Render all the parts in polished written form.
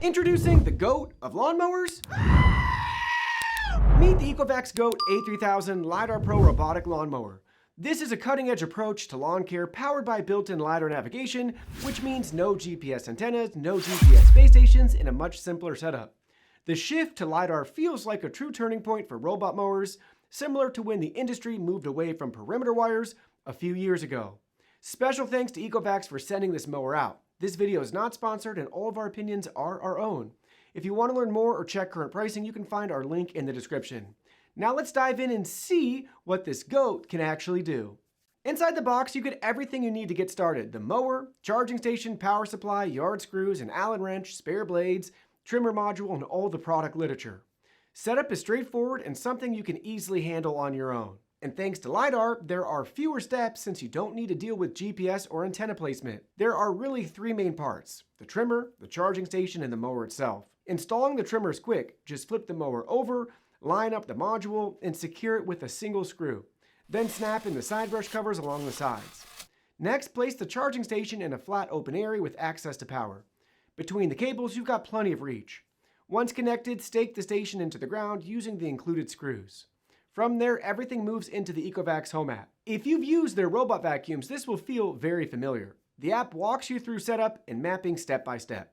Introducing the GOAT of lawnmowers. Meet the ECOVACS GOAT A3000 LiDAR Pro robotic lawnmower. This is a cutting-edge approach to lawn care powered by built-in LiDAR navigation, which means no GPS antennas, no GPS base stations, and a much simpler setup. The shift to LiDAR feels like a true turning point for robot mowers, similar to when the industry moved away from perimeter wires a few years ago. Special thanks to ECOVACS for sending this mower out. This video is not sponsored and all of our opinions are our own. If you want to learn more or check current pricing, you can find our link in the description. Now let's dive in and see what this GOAT can actually do. Inside the box, you get everything you need to get started. The mower, charging station, power supply, yard screws, an Allen wrench, spare blades, trimmer module, and all the product literature. Setup is straightforward and something you can easily handle on your own. And thanks to LiDAR, there are fewer steps since you don't need to deal with GPS or antenna placement. There are really three main parts: the trimmer, the charging station, and the mower itself. Installing the trimmer is quick. Just flip the mower over, line up the module, and secure it with a single screw. Then snap in the side brush covers along the sides. Next, place the charging station in a flat open area with access to power. Between the cables, you've got plenty of reach. Once connected, stake the station into the ground using the included screws. From there, everything moves into the ECOVACS home app. If you've used their robot vacuums, this will feel very familiar. The app walks you through setup and mapping step by step.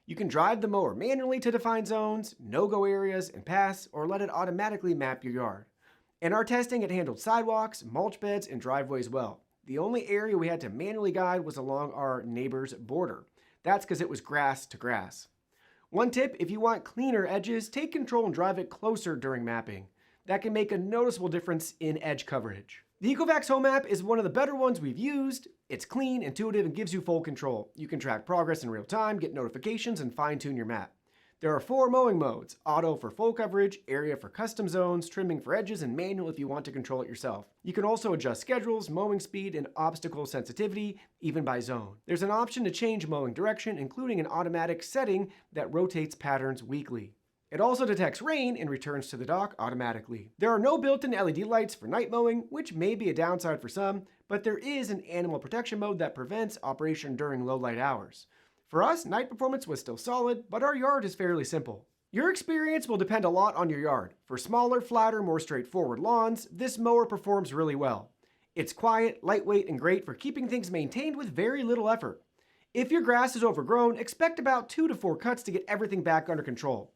You can drive the mower manually to define zones, no-go areas, and paths, or let it automatically map your yard. In our testing, it handled sidewalks, mulch beds, and driveways well. The only area we had to manually guide was along our neighbor's border. That's because it was grass to grass. One tip, if you want cleaner edges, take control and drive it closer during mapping. That can make a noticeable difference in edge coverage. The ECOVACS home app is one of the better ones we've used. It's clean, intuitive, and gives you full control. You can track progress in real time, get notifications, and fine-tune your map. There are 4 mowing modes: auto for full coverage, area for custom zones, trimming for edges, and manual if you want to control it yourself. You can also adjust schedules, mowing speed, and obstacle sensitivity, even by zone. There's an option to change mowing direction, including an automatic setting that rotates patterns weekly. It also detects rain and returns to the dock automatically. There are no built-in LED lights for night mowing, which may be a downside for some, but there is an animal protection mode that prevents operation during low light hours. For us, night performance was still solid, but our yard is fairly simple. Your experience will depend a lot on your yard. For smaller, flatter, more straightforward lawns, this mower performs really well. It's quiet, lightweight, and great for keeping things maintained with very little effort. If your grass is overgrown, expect about 2 to 4 cuts to get everything back under control.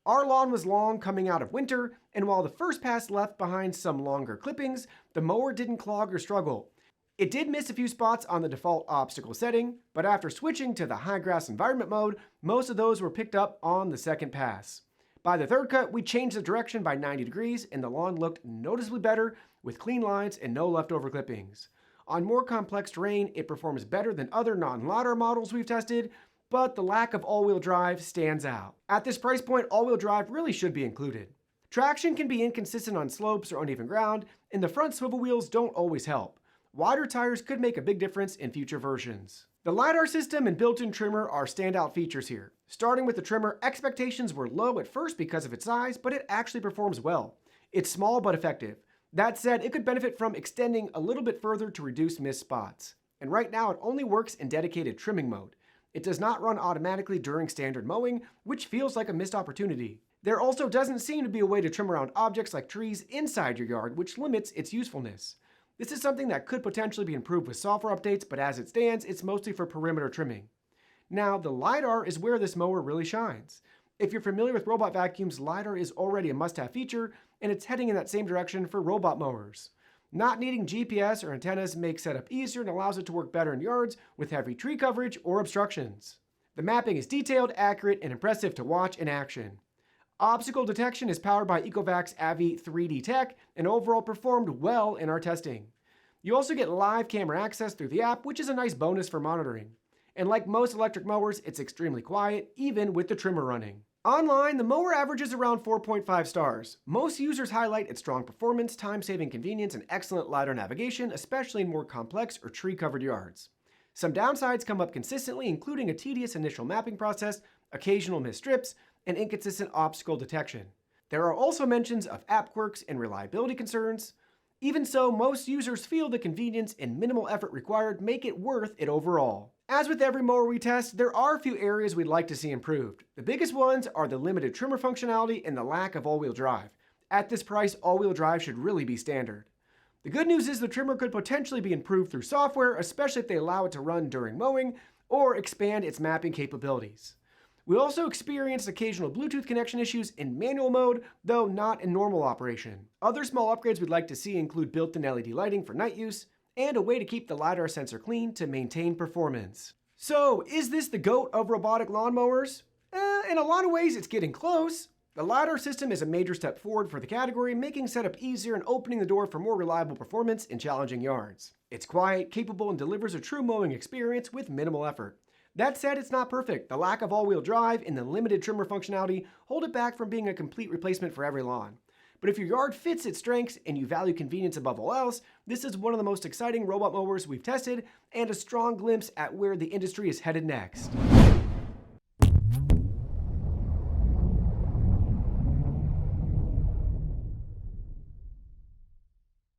Our lawn was long coming out of winter, and while the first pass left behind some longer clippings, the mower didn't clog or struggle. It did miss a few spots on the default obstacle setting, but after switching to the high grass environment mode, most of those were picked up on the second pass. By the third cut, we changed the direction by 90 degrees, and the lawn looked noticeably better with clean lines and no leftover clippings. On more complex terrain, it performs better than other non-LiDAR models we've tested, but the lack of all-wheel drive stands out. At this price point, all-wheel drive really should be included. Traction can be inconsistent on slopes or uneven ground, and the front swivel wheels don't always help. Wider tires could make a big difference in future versions. The LiDAR system and built-in trimmer are standout features here. Starting with the trimmer, expectations were low at first because of its size, but it actually performs well. It's small but effective. That said, it could benefit from extending a little bit further to reduce missed spots. And right now, it only works in dedicated trimming mode. It does not run automatically during standard mowing, which feels like a missed opportunity. There also doesn't seem to be a way to trim around objects like trees inside your yard, which limits its usefulness. This is something that could potentially be improved with software updates, but as it stands, it's mostly for perimeter trimming. Now, the LiDAR is where this mower really shines. If you're familiar with robot vacuums, LiDAR is already a must-have feature, and it's heading in that same direction for robot mowers. Not needing GPS or antennas makes setup easier and allows it to work better in yards with heavy tree coverage or obstructions. The mapping is detailed, accurate, and impressive to watch in action. Obstacle detection is powered by ECOVACS AVI 3D tech and overall performed well in our testing. You also get live camera access through the app, which is a nice bonus for monitoring. And like most electric mowers, it's extremely quiet, even with the trimmer running. Online, the mower averages around 4.5 stars. Most users highlight its strong performance, time-saving convenience, and excellent LiDAR navigation, especially in more complex or tree-covered yards. Some downsides come up consistently, including a tedious initial mapping process, occasional missed strips, and inconsistent obstacle detection. There are also mentions of app quirks and reliability concerns. Even so, most users feel the convenience and minimal effort required make it worth it overall. As with every mower we test, there are a few areas we'd like to see improved. The biggest ones are the limited trimmer functionality and the lack of all-wheel drive. At this price, all-wheel drive should really be standard. The good news is the trimmer could potentially be improved through software, especially if they allow it to run during mowing or expand its mapping capabilities. We also experienced occasional Bluetooth connection issues in manual mode, though not in normal operation. Other small upgrades we'd like to see include built-in LED lighting for night use, and a way to keep the LiDAR sensor clean to maintain performance. So, is this the GOAT of robotic lawnmowers? In a lot of ways, it's getting close. The LiDAR system is a major step forward for the category, making setup easier and opening the door for more reliable performance in challenging yards. It's quiet, capable, and delivers a true mowing experience with minimal effort. That said, it's not perfect. The lack of all-wheel drive and the limited trimmer functionality hold it back from being a complete replacement for every lawn. But if your yard fits its strengths and you value convenience above all else, this is one of the most exciting robot mowers we've tested and a strong glimpse at where the industry is headed next.